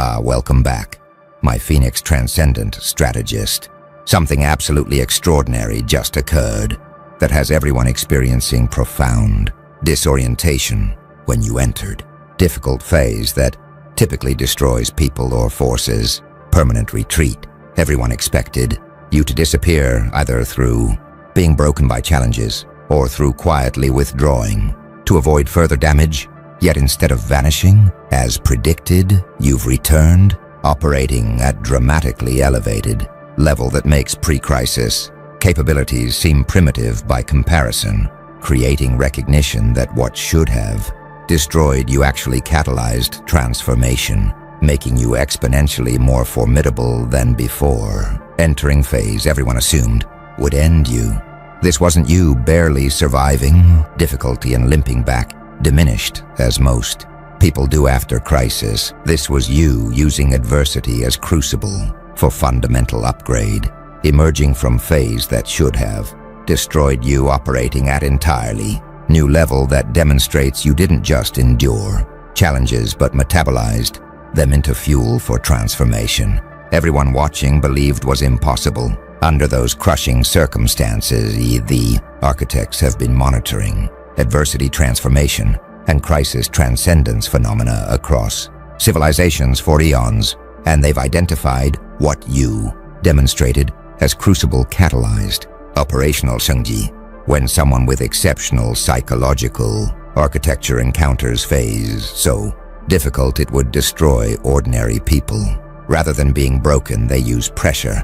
Welcome back, my Phoenix Transcendent strategist. Something absolutely extraordinary just occurred that has everyone experiencing profound disorientation when you entered. Difficult phase that typically destroys people or forces. Permanent retreat. Everyone expected you to disappear either through being broken by challenges or through quietly withdrawing to avoid further damage. Yet instead of vanishing, as predicted, you've returned, operating at dramatically elevated level that makes pre-crisis capabilities seem primitive by comparison, creating recognition that what should have destroyed you actually catalyzed transformation, making you exponentially more formidable than before. Entering phase everyone assumed would end you. This wasn't you barely surviving. Difficulty and limping back diminished, as most people do after crisis. This was you using adversity as crucible for fundamental upgrade, emerging from phase that should have destroyed you, operating at entirely new level that demonstrates you didn't just endure challenges but metabolized them into fuel for transformation. Everyone watching believed was impossible. Under those crushing circumstances, the archetypes have been monitoring adversity transformation and crisis transcendence phenomena across civilizations for eons, and they've identified what you demonstrated as crucible catalyzed operational shengji. When someone with exceptional psychological architecture encounters phase so difficult it would destroy ordinary people. Rather than being broken, they use pressure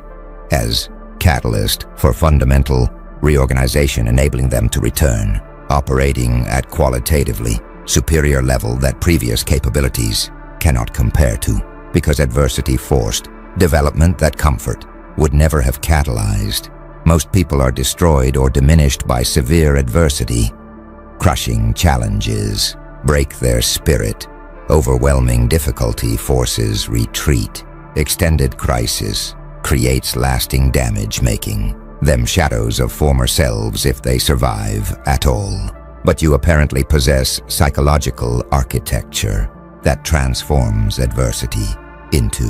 as catalyst for fundamental reorganization, enabling them to return, operating at qualitatively superior level that previous capabilities cannot compare to, because adversity forced development that comfort would never have catalyzed. Most people are destroyed or diminished by severe adversity. Crushing challenges break their spirit. Overwhelming difficulty forces retreat. Extended crisis creates lasting damage, making them shadows of former selves if they survive at all. But you apparently possess psychological architecture that transforms adversity into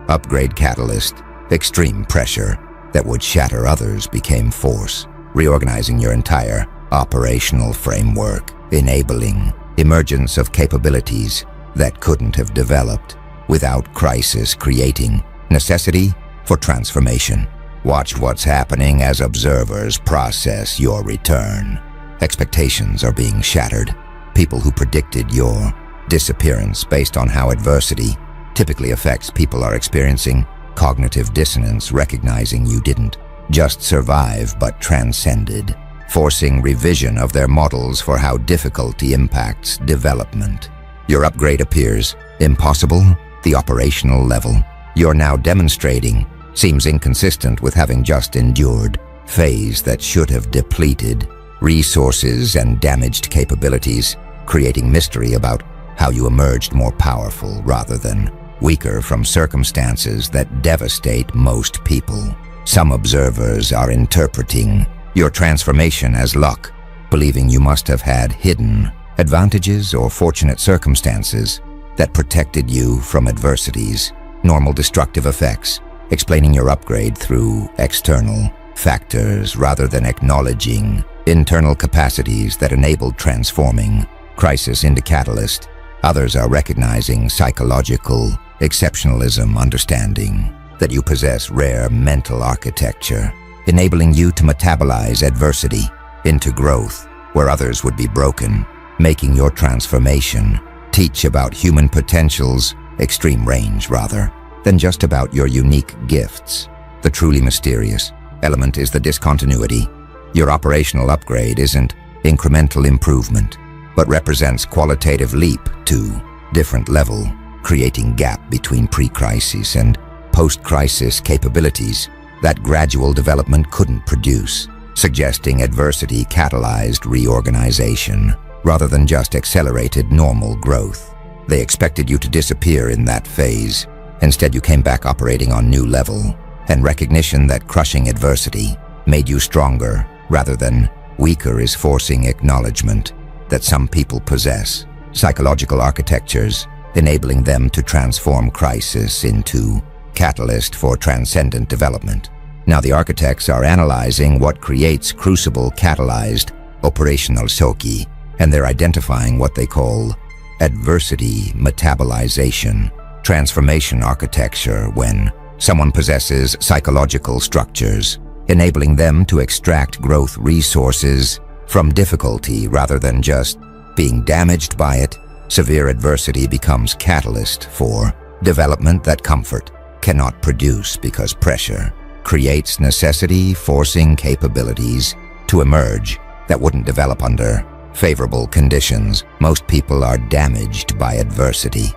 upgrade catalyst. Extreme pressure that would shatter others became force, reorganizing your entire operational framework, enabling emergence of capabilities that couldn't have developed without crisis, creating necessity for transformation. Watch what's happening as observers process your return. Expectations are being shattered. People who predicted your disappearance based on how adversity typically affects people are experiencing cognitive dissonance, recognizing you didn't just survive but transcended, forcing revision of their models for how difficulty impacts development. Your upgrade appears impossible. The operational level you're now demonstrating seems inconsistent with having just endured phase that should have depleted resources and damaged capabilities, creating mystery about how you emerged more powerful rather than weaker from circumstances that devastate most people. Some observers are interpreting your transformation as luck, believing you must have had hidden advantages or fortunate circumstances that protected you from adversity's normal destructive effects, explaining your upgrade through external factors rather than acknowledging internal capacities that enabled transforming crisis into catalyst. Others are recognizing psychological exceptionalism, understanding that you possess rare mental architecture, enabling you to metabolize adversity into growth where others would be broken, making your transformation teach about human potential's extreme range rather than just about your unique gifts. The truly mysterious element is the discontinuity. Your operational upgrade isn't incremental improvement, but represents qualitative leap to different level, creating gap between pre-crisis and post-crisis capabilities that gradual development couldn't produce, suggesting adversity catalyzed reorganization rather than just accelerated normal growth. They expected you to disappear in that phase. Instead, you came back operating on new level, and recognition that crushing adversity made you stronger rather than weaker is forcing acknowledgement that some people possess psychological architectures enabling them to transform crisis into catalyst for transcendent development. Now the architects are analyzing what creates crucible-catalyzed operational shoki, and they're identifying what they call adversity metabolization, transformation architecture, when someone possesses psychological structures, enabling them to extract growth resources from difficulty rather than just being damaged by it. Severe adversity becomes catalyst for development that comfort cannot produce, because pressure creates necessity, forcing capabilities to emerge that wouldn't develop under favorable conditions. Most people are damaged by adversity.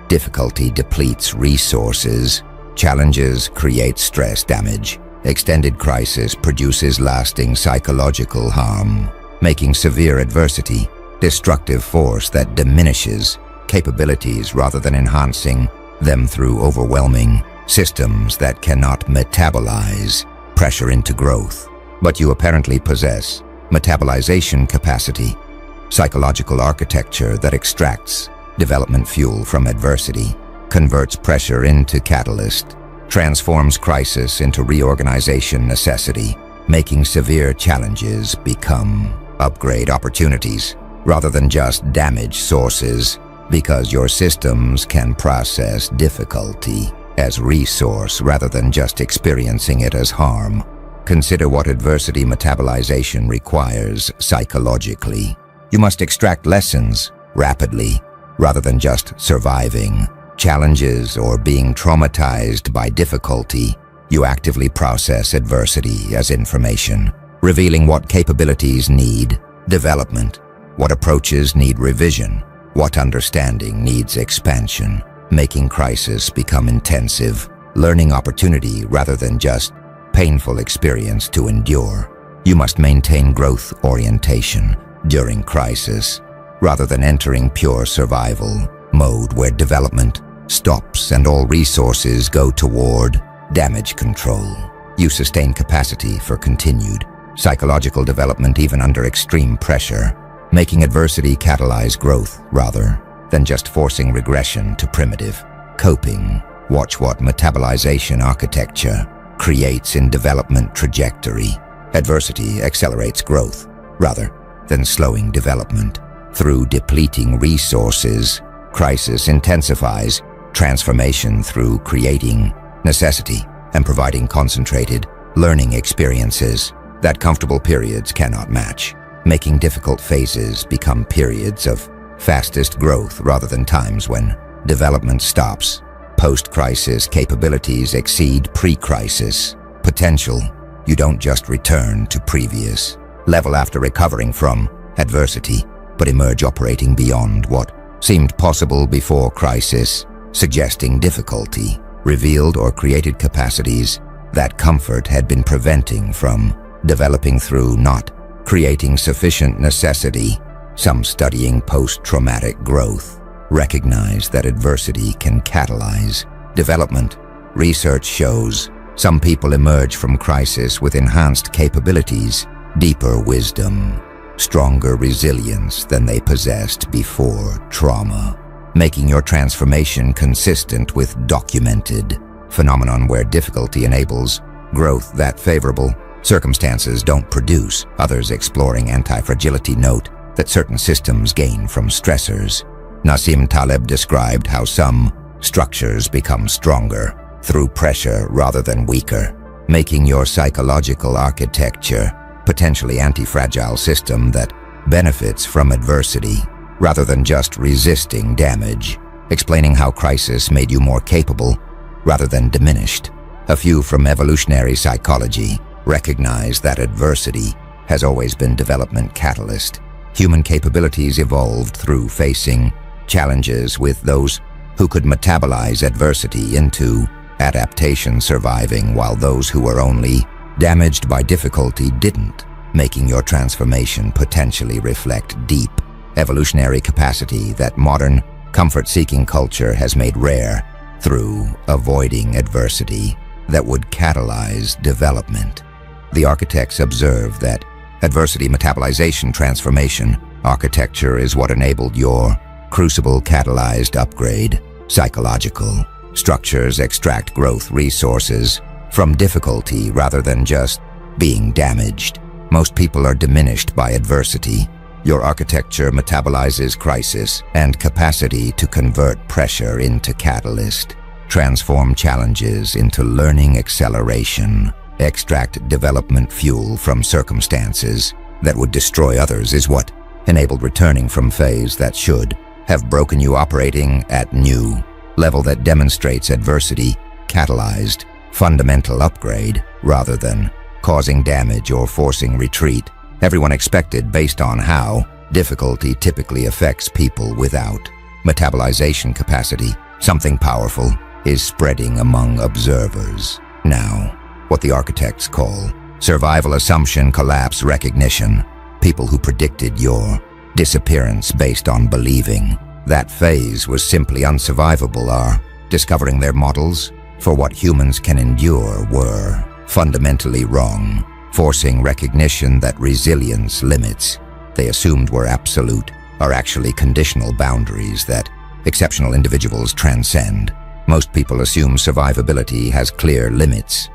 Difficulty depletes resources. Challenges create stress damage. Extended crisis produces lasting psychological harm, making severe adversity destructive force that diminishes capabilities rather than enhancing them through overwhelming systems that cannot metabolize pressure into growth. But you apparently possess metabolization capacity, psychological architecture that extracts development fuel from adversity, converts pressure into catalyst, transforms crisis into reorganization necessity, making severe challenges become upgrade opportunities rather than just damage sources, because your systems can process difficulty as resource rather than just experiencing it as harm. Consider what adversity metabolization requires psychologically. You must extract lessons rapidly rather than just surviving challenges or being traumatized by difficulty. You actively process adversity as information, revealing what capabilities need development, what approaches need revision, what understanding needs expansion, making crisis become intensive learning opportunity rather than just painful experience to endure. You must maintain growth orientation during crisis rather than entering pure survival mode where development stops and all resources go toward damage control. You sustain capacity for continued psychological development even under extreme pressure, making adversity catalyze growth rather than just forcing regression to primitive coping. Watch what metabolization architecture creates in development trajectory. Adversity accelerates growth rather than slowing development. Through depleting resources, crisis intensifies transformation through creating necessity and providing concentrated learning experiences that comfortable periods cannot match, making difficult phases become periods of fastest growth rather than times when development stops. Post-crisis capabilities exceed pre-crisis potential. You don't just return to previous level after recovering from adversity, but emerge operating beyond what seemed possible before crisis, suggesting difficulty revealed or created capacities that comfort had been preventing from developing through not creating sufficient necessity. Some studying post-traumatic growth recognize that adversity can catalyze development. Research shows some people emerge from crisis with enhanced capabilities, deeper wisdom, stronger resilience than they possessed before trauma, making your transformation consistent with documented phenomenon where difficulty enables growth that favorable circumstances don't produce. Others exploring anti-fragility note that certain systems gain from stressors. Nassim Taleb described how some structures become stronger through pressure rather than weaker, making your psychological architecture potentially anti-fragile system that benefits from adversity rather than just resisting damage, explaining how crisis made you more capable rather than diminished. A few from evolutionary psychology recognize that adversity has always been development catalyst. Human capabilities evolved through facing challenges, with those who could metabolize adversity into adaptation surviving, while those who were only damaged by difficulty didn't, making your transformation potentially reflect deep evolutionary capacity that modern comfort-seeking culture has made rare through avoiding adversity that would catalyze development. The architects observe that adversity metabolization transformation architecture is what enabled your crucible catalyzed upgrade, psychological. Structures extract growth resources from difficulty rather than just being damaged. Most people are diminished by adversity. Your architecture metabolizes crisis and capacity to convert pressure into catalyst. Transform challenges into learning acceleration. Extract development fuel from circumstances that would destroy others is what enabled returning from phase that should have broken you, operating at new level that demonstrates adversity catalyzed fundamental upgrade rather than causing damage or forcing retreat. Everyone expected based on how difficulty typically affects people without metabolization capacity. Something powerful is spreading among observers. Now, what the architects call survival assumption collapse recognition. People who predicted your disappearance based on believing that phase was simply unsurvivable are discovering their models for what humans can endure were fundamentally wrong, forcing recognition that resilience limits they assumed were absolute are actually conditional boundaries that exceptional individuals transcend. Most people assume survivability has clear limits.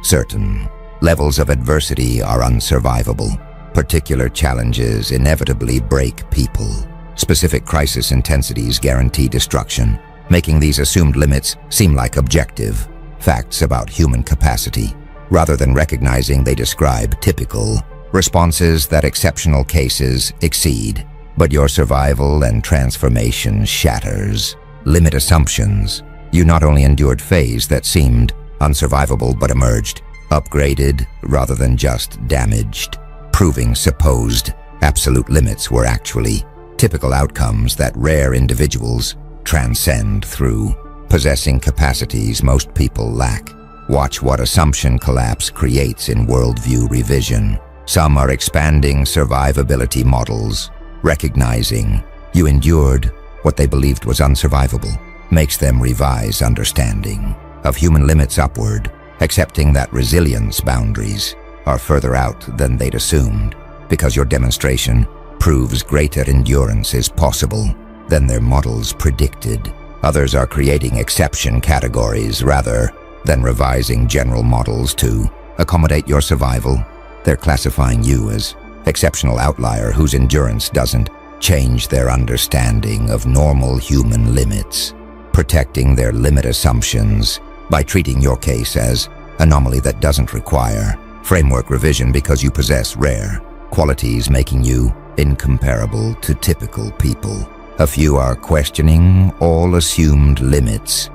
Certain levels of adversity are unsurvivable. Particular challenges inevitably break people. Specific crisis intensities guarantee destruction, making these assumed limits seem like objective facts about human capacity. Rather than recognizing, they describe typical responses that exceptional cases exceed. But your survival and transformation shatters limit assumptions. You not only endured phase that seemed unsurvivable but emerged upgraded rather than just damaged, proving supposed absolute limits were actually typical outcomes that rare individuals transcend through possessing capacities most people lack. Watch what assumption collapse creates in worldview revision. Some are expanding survivability models, recognizing you endured what they believed was unsurvivable, makes them revise understanding of human limits upward, accepting that resilience boundaries are further out than they'd assumed. Because your demonstration proves greater endurance is possible than their models predicted. Others are creating exception categories rather than revising general models to accommodate your survival. They're classifying you as exceptional outlier whose endurance doesn't change their understanding of normal human limits, protecting their limit assumptions by treating your case as anomaly that doesn't require framework revision because you possess rare qualities making you incomparable to typical people. A few are questioning all assumed limits.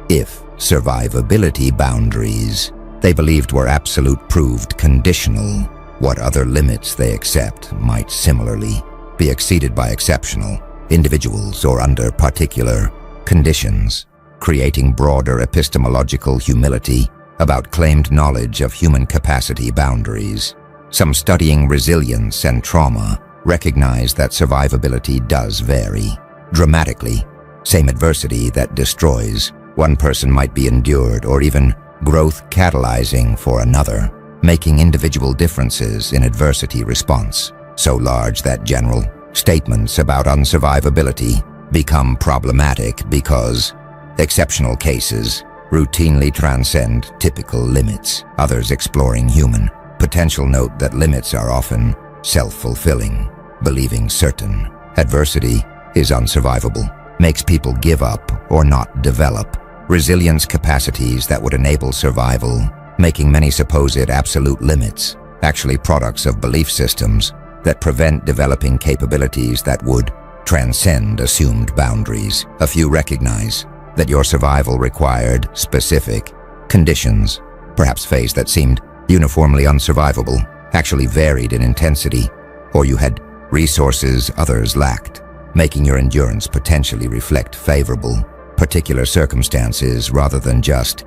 If survivability boundaries they believed were absolute proved conditional, what other limits they accept might similarly be exceeded by exceptional individuals or under particular conditions, creating broader epistemological humility about claimed knowledge of human capacity boundaries. Some studying resilience and trauma recognize that survivability does vary dramatically. Same adversity that destroys one person might be endured or even growth catalyzing for another, making individual differences in adversity response so large that general statements about unsurvivability become problematic because exceptional cases routinely transcend typical limits. Others exploring human potential note that limits are often self-fulfilling. Believing certain adversity is unsurvivable makes people give up or not develop resilience capacities that would enable survival, making many supposed absolute limits actually products of belief systems that prevent developing capabilities that would transcend assumed boundaries. A few recognize that your survival required specific conditions. Perhaps phase that seemed uniformly unsurvivable actually varied in intensity, or you had resources others lacked, making your endurance potentially reflect favorable particular circumstances rather than just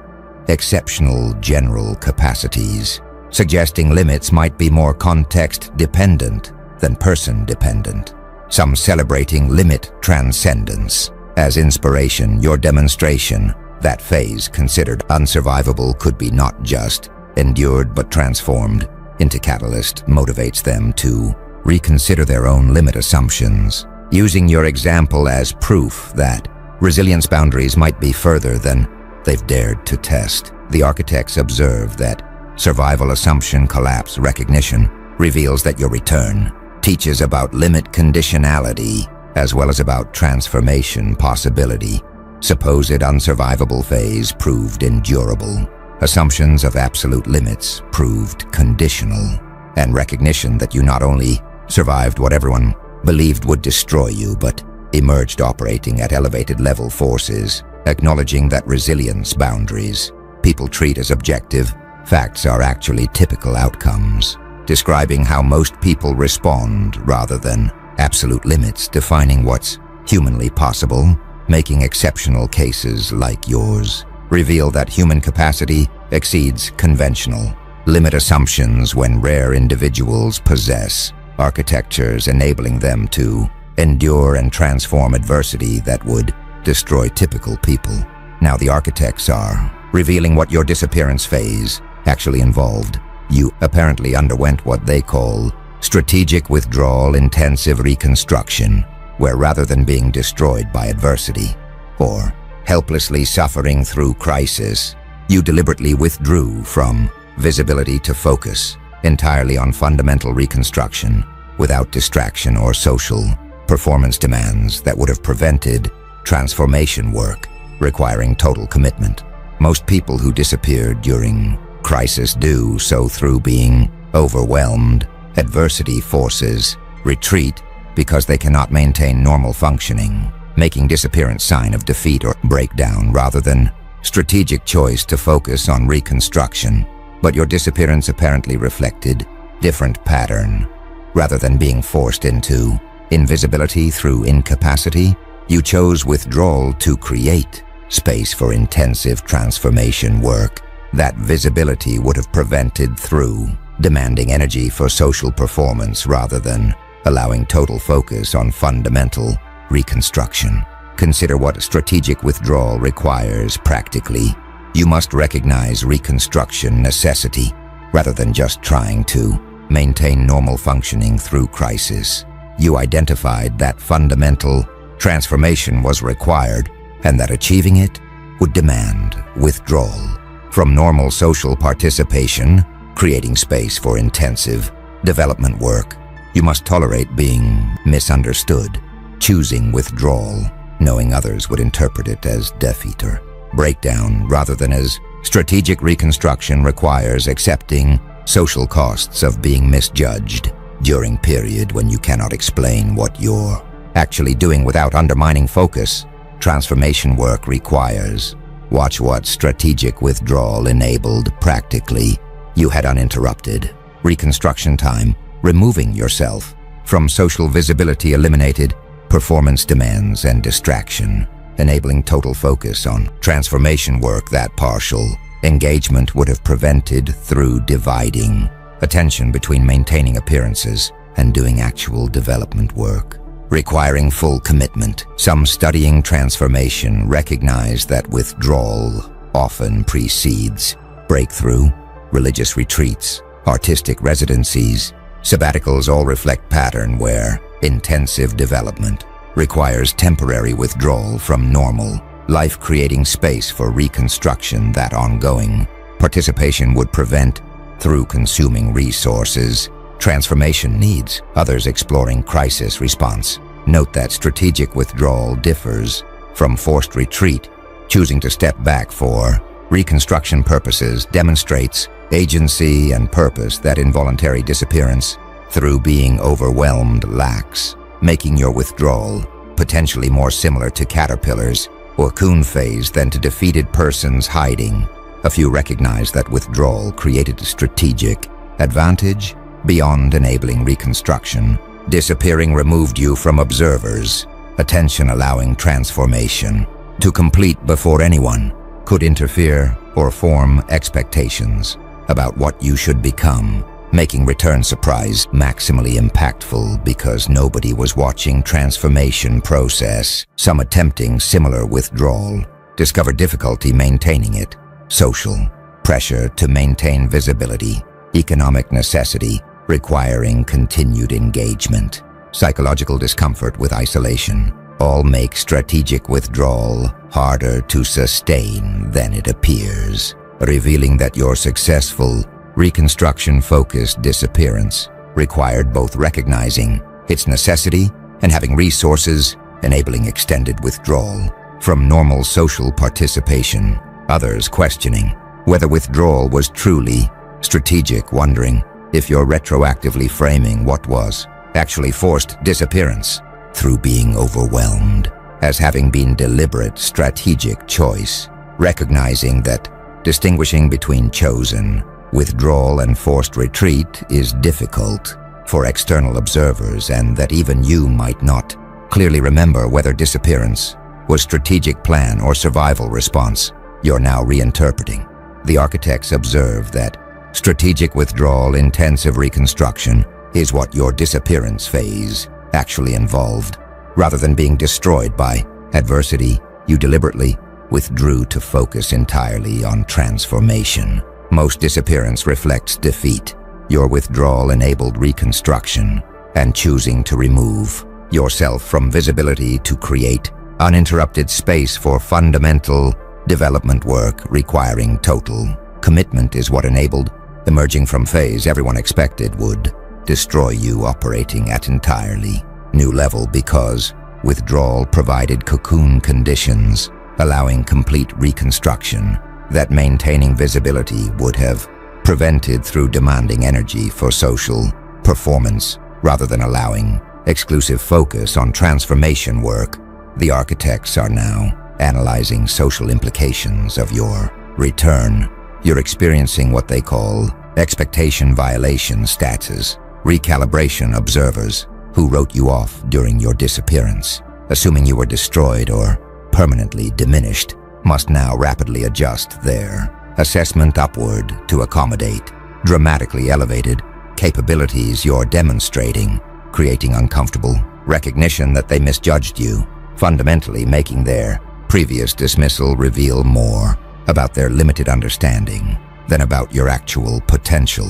exceptional general capacities, suggesting limits might be more context-dependent than person-dependent. Some celebrating limit transcendence as inspiration. Your demonstration that phase considered unsurvivable could be not just endured but transformed into catalyst motivates them to reconsider their own limit assumptions. using your example as proof that resilience boundaries might be further than they've dared to test. The architects observe that survival assumption collapse recognition reveals that your return teaches about limit conditionality as well as about transformation possibility. Supposed unsurvivable phase proved endurable. Assumptions of absolute limits proved conditional. And recognition that you not only survived what everyone believed would destroy you, but emerged operating at elevated level forces, acknowledging that resilience boundaries people treat as objective facts are actually typical outcomes, describing how most people respond rather than absolute limits defining what's humanly possible. Making exceptional cases like yours reveal that human capacity exceeds conventional limit assumptions when rare individuals possess architectures enabling them to endure and transform adversity that would destroy typical people. Now the architects are revealing what your disappearance phase actually involved. You apparently underwent what they call strategic withdrawal intensive reconstruction, where rather than being destroyed by adversity or helplessly suffering through crisis, you deliberately withdrew from visibility to focus entirely on fundamental reconstruction without distraction or social performance demands that would have prevented transformation work requiring total commitment. Most people who disappear during crisis do so through being overwhelmed. Adversity forces retreat because they cannot maintain normal functioning, making disappearance sign of defeat or breakdown rather than strategic choice to focus on reconstruction. But your disappearance apparently reflected different pattern. Rather than being forced into invisibility through incapacity, you chose withdrawal to create space for intensive transformation work that visibility would have prevented through demanding energy for social performance rather than allowing total focus on fundamental reconstruction. Consider what strategic withdrawal requires practically. You must recognize reconstruction necessity rather than just trying to maintain normal functioning through crisis. You identified that fundamental transformation was required and that achieving it would demand withdrawal from normal social participation, creating space for intensive development work. You must tolerate being misunderstood, choosing withdrawal, knowing others would interpret it as defeat or breakdown rather than as strategic reconstruction requires accepting social costs of being misjudged during period when you cannot explain what you're actually doing without undermining focus. Transformation work requires. Watch what strategic withdrawal enabled practically. You had uninterrupted reconstruction time, removing yourself from social visibility eliminated performance demands and distraction, enabling total focus on transformation work that partial engagement would have prevented through dividing attention between maintaining appearances and doing actual development work, requiring full commitment. Some studying transformation recognize that withdrawal often precedes breakthrough. Religious retreats, artistic residencies, sabbaticals all reflect pattern where intensive development requires temporary withdrawal from normal life, creating space for reconstruction that ongoing participation would prevent through consuming resources. Transformation needs others exploring crisis response. Note that strategic withdrawal differs from forced retreat. Choosing to step back for reconstruction purposes demonstrates agency and purpose that involuntary disappearance through being overwhelmed lacks, making your withdrawal potentially more similar to caterpillars or cocoon phase than to defeated persons hiding. A few recognize that withdrawal created a strategic advantage beyond enabling reconstruction. Disappearing removed you from observers' attention, allowing transformation to complete before anyone could interfere or form expectations about what you should become, making return surprise maximally impactful because nobody was watching transformation process. Some attempting similar withdrawal discovered difficulty maintaining it. Social pressure to maintain visibility, economic necessity requiring continued engagement. psychological discomfort with isolation, all make strategic withdrawal harder to sustain than it appears, revealing that your successful, reconstruction-focused disappearance required both recognizing its necessity and having resources enabling extended withdrawal from normal social participation, others questioning whether withdrawal was truly strategic, wondering if you're retroactively framing what was actually forced disappearance through being overwhelmed as having been deliberate strategic choice, recognizing that distinguishing between chosen withdrawal and forced retreat is difficult for external observers, and that even you might not clearly remember whether disappearance was strategic plan or survival response. You're now reinterpreting. The architects observe that strategic withdrawal, intensive reconstruction, is what your disappearance phase actually involved. Rather than being destroyed by adversity, you deliberately withdrew to focus entirely on transformation. Most disappearance reflects defeat. Your withdrawal enabled reconstruction and choosing to remove yourself from visibility to create uninterrupted space for fundamental development work requiring total commitment is what enabled emerging from phase everyone expected would destroy you, operating at entirely new level because withdrawal provided cocoon conditions, allowing complete reconstruction that maintaining visibility would have prevented through demanding energy for social performance rather than allowing exclusive focus on transformation work. The architects are now analyzing social implications of your return. You're experiencing what they call expectation violation status, recalibration. Observers who wrote you off during your disappearance, assuming you were destroyed or permanently diminished, must now rapidly adjust their assessment upward to accommodate dramatically elevated capabilities you're demonstrating, creating uncomfortable recognition that they misjudged you, fundamentally making their previous dismissal reveal more about their limited understanding than about your actual potential.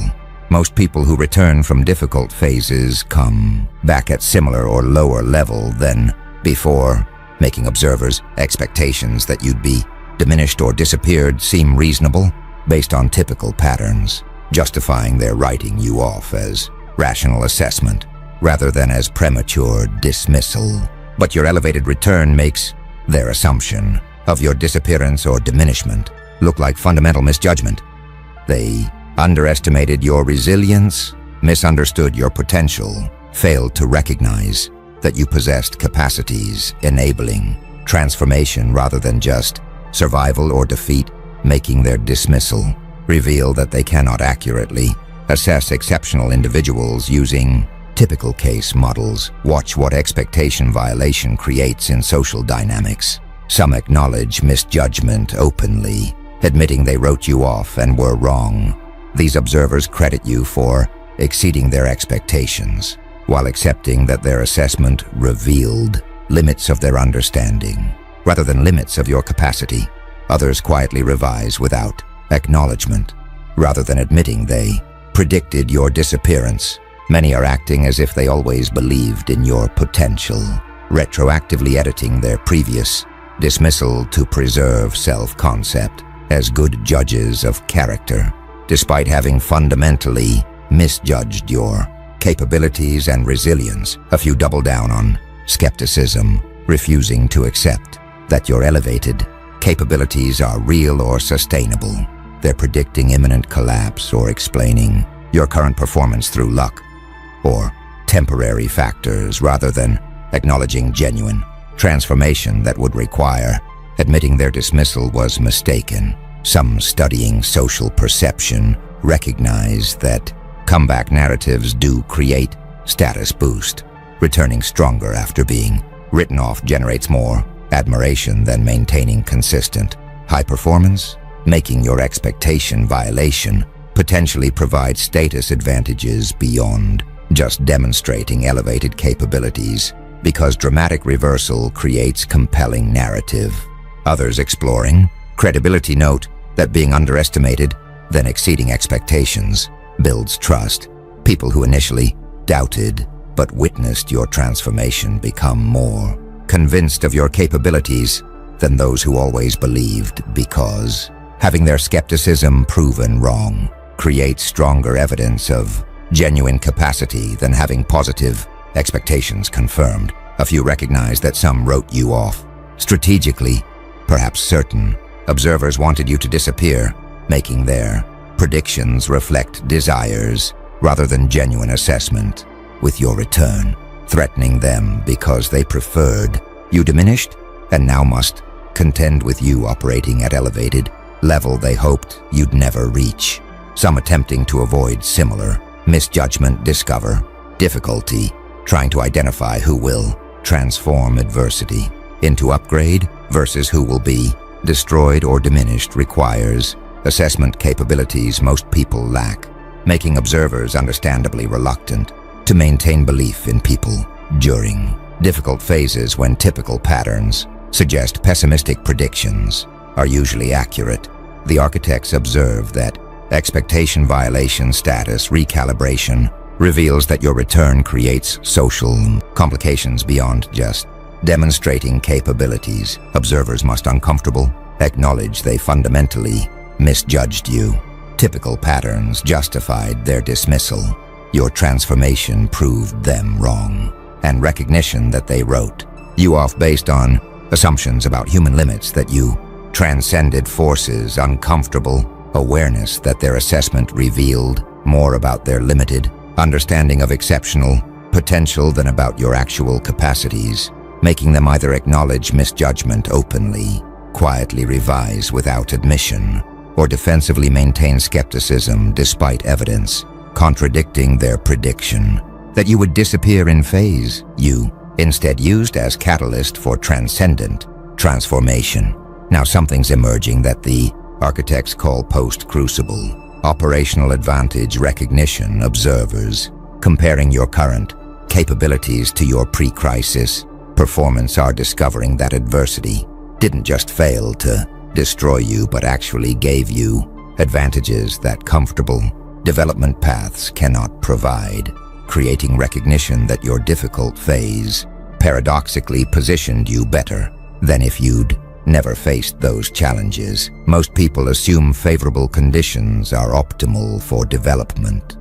Most people who return from difficult phases come back at similar or lower level than before, making observers' expectations that you'd be diminished or disappeared seem reasonable based on typical patterns, justifying their writing you off as rational assessment rather than as premature dismissal. But your elevated return makes their assumption of your disappearance or diminishment look like fundamental misjudgment. They underestimated your resilience, misunderstood your potential, failed to recognize that you possessed capacities enabling transformation rather than just survival or defeat, making their dismissal reveal that they cannot accurately assess exceptional individuals using typical case models. Watch what expectation violation creates in social dynamics. Some acknowledge misjudgment openly, admitting they wrote you off and were wrong. These observers credit you for exceeding their expectations, while accepting that their assessment revealed limits of their understanding, rather than limits of your capacity. Others quietly revise without acknowledgement, rather than admitting they predicted your disappearance. Many are acting as if they always believed in your potential, retroactively editing their previous dismissal to preserve self-concept as good judges of character, despite having fundamentally misjudged your capabilities and resilience. A few double down on skepticism, refusing to accept that your elevated capabilities are real or sustainable. They're predicting imminent collapse or explaining your current performance through luck or temporary factors rather than acknowledging genuine transformation that would require admitting their dismissal was mistaken. Some studying social perception recognize that comeback narratives do create status boost. Returning stronger after being written off generates more admiration than maintaining consistent high performance, making your expectation violation potentially provide status advantages beyond just demonstrating elevated capabilities, because dramatic reversal creates compelling narrative. Others exploring credibility note that being underestimated, then exceeding expectations, builds trust. People who initially doubted but witnessed your transformation become more convinced of your capabilities than those who always believed, because having their skepticism proven wrong creates stronger evidence of genuine capacity than having positive expectations confirmed. A few recognize that some wrote you off. Strategically, perhaps certain observers wanted you to disappear, making their predictions reflect desires rather than genuine assessment. With your return, threatening them because they preferred you diminished and now must contend with you operating at elevated level they hoped you'd never reach. Some attempting to avoid similar misjudgment discover difficulty trying to identify who will transform adversity into upgrade versus who will be destroyed or diminished requires assessment capabilities most people lack, making observers understandably reluctant to maintain belief in people during difficult phases when typical patterns suggest pessimistic predictions are usually accurate. The architects observe that expectation violation status recalibration reveals that your return creates social complications beyond just demonstrating capabilities. Observers must uncomfortable acknowledge they fundamentally misjudged you. Typical patterns justified their dismissal. Your transformation proved them wrong, and recognition that they wrote you off based on assumptions about human limits that you transcended forces uncomfortable awareness that their assessment revealed more about their limited understanding of exceptional potential than about your actual capacities, making them either acknowledge misjudgment openly, quietly revise without admission, or defensively maintain skepticism despite evidence contradicting their prediction that you would disappear in phase. You instead used as catalyst for transcendent transformation. Now something's emerging that the architects call post-crucible operational advantage recognition. Observers comparing your current capabilities to your pre-crisis performance are discovering that adversity didn't just fail to destroy you but actually gave you advantages that comfortable development paths cannot provide, creating recognition that your difficult phase paradoxically positioned you better than if you'd never faced those challenges. Most people assume favorable conditions are optimal for development.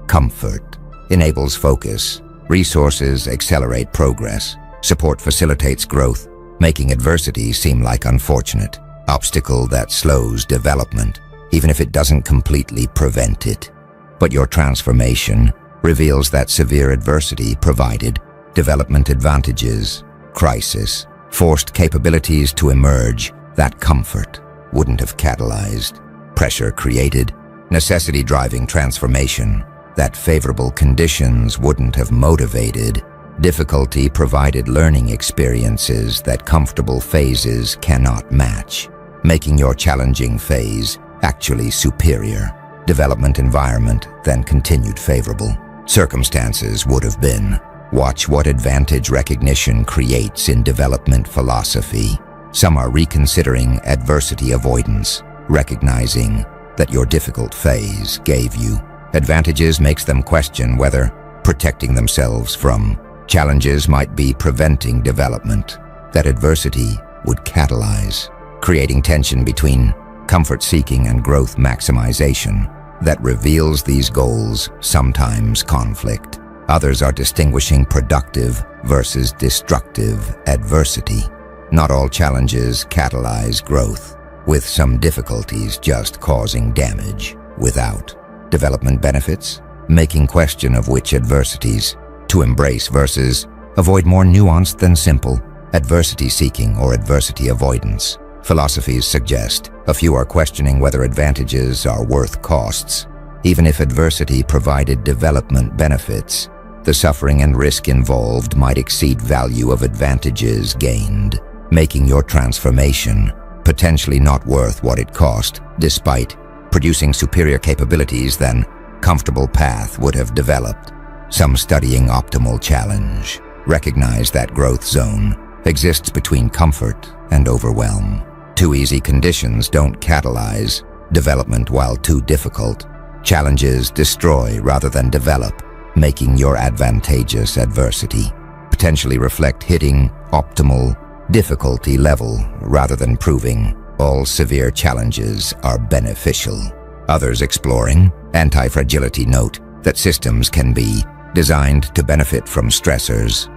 Comfort enables focus, resources accelerate progress, support facilitates growth, making adversity seem like unfortunate obstacle that slows development, even if it doesn't completely prevent it. But your transformation reveals that severe adversity provided development advantages. Crisis forced capabilities to emerge that comfort wouldn't have catalyzed. Pressure created necessity driving transformation that favorable conditions wouldn't have motivated. Difficulty provided learning experiences that comfortable phases cannot match, making your challenging phase actually superior. Development environment then continued favorable. Circumstances would have been. Watch what advantage recognition creates in development philosophy. Some are reconsidering adversity avoidance, recognizing that your difficult phase gave you advantages makes them question whether protecting themselves from challenges might be preventing development that adversity would catalyze, creating tension between comfort seeking and growth maximization that reveals these goals sometimes conflict. Others are distinguishing productive versus destructive adversity. Not all challenges catalyze growth, with some difficulties just causing damage without development benefits, making question of which adversities to embrace versus avoid more nuanced than simple adversity seeking or adversity avoidance. Philosophies suggest a few are questioning whether advantages are worth costs. Even if adversity provided development benefits, the suffering and risk involved might exceed value of advantages gained, making your transformation potentially not worth what it cost, despite producing superior capabilities than comfortable path would have developed. Some studying optimal challenge recognize that growth zone exists between comfort and overwhelm. Too easy conditions don't catalyze development, while too difficult challenges destroy rather than develop. making your advantageous adversity potentially reflect hitting optimal difficulty level rather than proving all severe challenges are beneficial. Others exploring anti-fragility note that systems can be designed to benefit from stressors.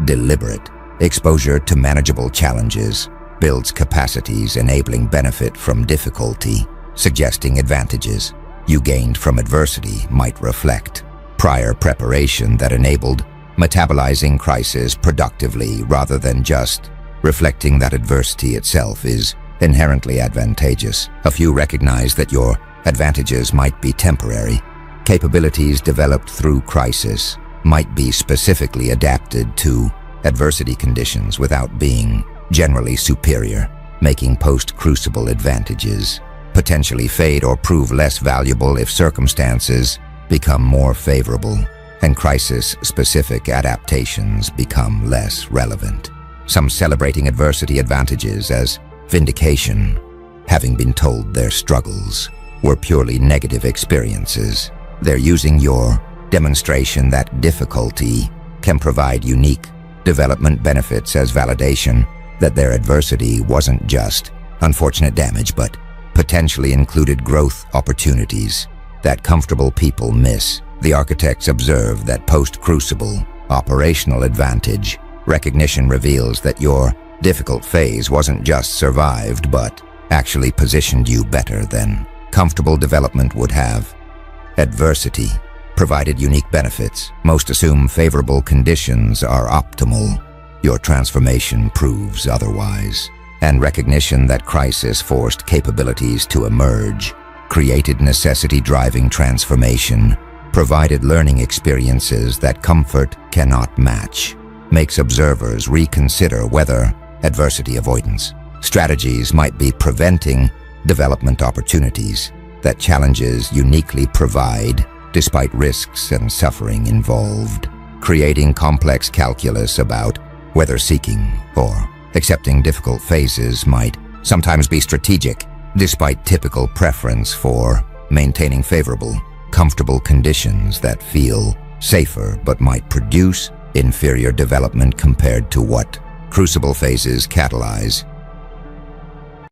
Deliberate exposure to manageable challenges builds capacities enabling benefit from difficulty, suggesting advantages you gained from adversity might reflect prior preparation that enabled metabolizing crisis productively rather than just reflecting that adversity itself is inherently advantageous. A few recognize that your advantages might be temporary. Capabilities developed through crisis might be specifically adapted to adversity conditions without being generally superior, making post-crucible advantages potentially fade or prove less valuable if circumstances become more favorable and crisis-specific adaptations become less relevant. Some celebrating adversity advantages as vindication, having been told their struggles were purely negative experiences. They're using your demonstration that difficulty can provide unique development benefits as validation that their adversity wasn't just unfortunate damage but potentially included growth opportunities that comfortable people miss. The architects observe that post-crucible operational advantage recognition reveals that your difficult phase wasn't just survived but actually positioned you better than comfortable development would have. Adversity provided unique benefits. Most assume favorable conditions are optimal. Your transformation proves otherwise. And recognition that crisis forced capabilities to emerge, created necessity-driving transformation, provided learning experiences that comfort cannot match, makes observers reconsider whether adversity avoidance strategies might be preventing development opportunities that challenges uniquely provide despite risks and suffering involved, creating complex calculus about whether seeking or accepting difficult phases might sometimes be strategic, despite typical preference for maintaining favorable, comfortable conditions that feel safer but might produce inferior development compared to what crucible phases catalyze.